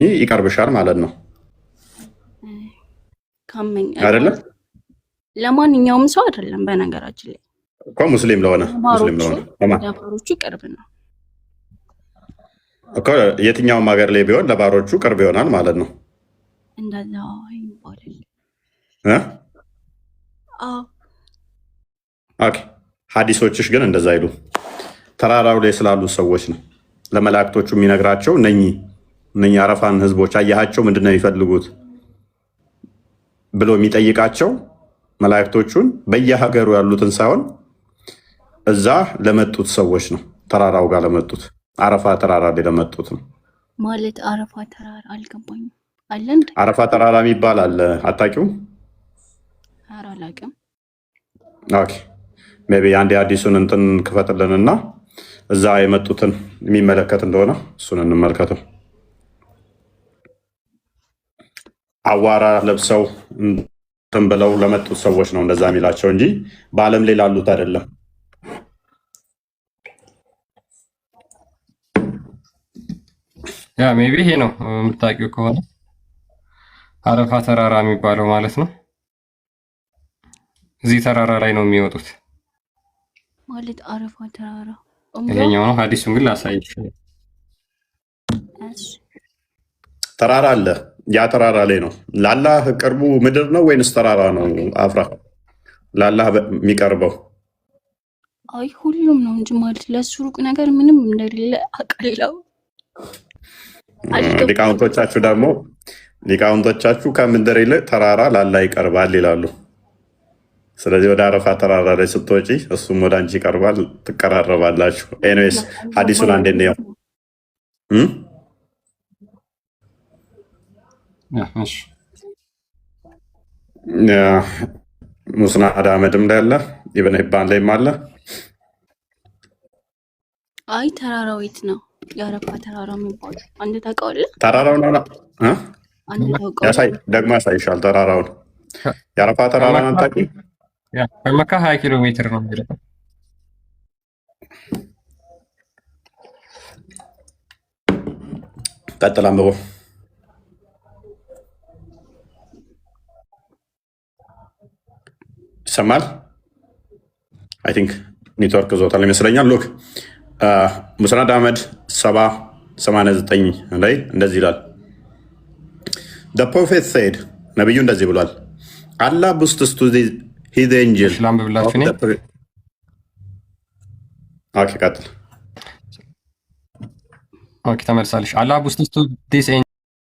ይቀርብሻል ማለት ነው ካመኝ አይደለም? ለማንኛውም ሰው አይደለም በነገራችን ላይ እኮ ሙስሊም ለሆነ ለባሮቹ ቅርብ ነው እኮ የትኛውም ሀገር ላይ ቢሆን ለባሮቹ ቅርብ ይሆናል ማለት ነው። እንደዛ ይባላል። ኦኬ ሐዲሶችሽ ግን እንደዛ አይሉ። ተራራው ላይ ስላሉ ሰዎች ነው ለመላእክቶቹ የሚነግራቸው። እነኚህ አረፋን ህዝቦች አያሃቸው ምንድን ነው የሚፈልጉት ብሎ የሚጠይቃቸው መላእክቶቹን በየሀገሩ ያሉትን ሳይሆን እዛ ለመጡት ሰዎች ነው። ተራራው ጋር ለመጡት አረፋ ተራራ ላይ ለመጡት ነው ማለት። አረፋ ተራራ አልገባኝም። አለ እንዴ አረፋ ተራራ የሚባል አለ? አታውቂውም? ኧረ አላውቅም። ኦኬ ሜይ ቢ አንዴ አዲሱን እንትን ክፈትልንና እዛ የመጡትን የሚመለከት እንደሆነ እሱን እንመልከተው። አዋራ ለብሰው እንትን ብለው ለመጡት ሰዎች ነው እንደዛ የሚላቸው እንጂ በዓለም ላይ ላሉት አይደለም። ያ ሜይ ቢ ይሄ ነው የምታውቂው ከሆነ አረፋ ተራራ የሚባለው ማለት ነው። እዚህ ተራራ ላይ ነው የሚወጡት ማለት አረፋ ተራራ ይሄኛው ነው። ሐዲሱን ግን ላሳይሽ። ተራራ አለ። ያ ተራራ ላይ ነው ለአላህ ቅርቡ ምድር ነው ወይንስ ተራራ ነው? አፍራ ለአላህ የሚቀርበው አይ ሁሉም ነው እንጂ ማለት ለሱ ሩቅ ነገር ምንም እንደሌለ አቀላው። ሊቃውንቶቻችሁ ከምድር ይልቅ ተራራ ለአላህ ይቀርባል ይላሉ። ስለዚህ ወደ አረፋ ተራራ ላይ ስትወጪ እሱም ወደ አንቺ ይቀርባል፣ ትቀራረባላችሁ። ኤኒዌይስ ሐዲሱን አንዴ ነው ሙስናድ አህመድም ላይ አለ፣ ኢብን ሂባን ላይም አለ። አይ ተራራው የት ነው? የአረፋ ተራራ የሚባለው አንተ ታውቀዋለህ? ተራራውን ደግሞ ያሳይሻል። ተራራውን የአረፋ ተራራን አታውቂም? ከመካ 20 ኪሎ ሜትር ነው የሚለው። ቀጥል አንብቦ። ይሰማል? አይ ቲንክ ኔትወርክ ዞታል ይመስለኛል። ሉክ ሙስናድ አህመድ 789 ላይ እንደዚህ ይላል። the prophet said ነብዩ እንደዚህ ብሏል። አላህ boasts to his angel ኦኬ ተመልሳለሽ። አላህ boasts to this angel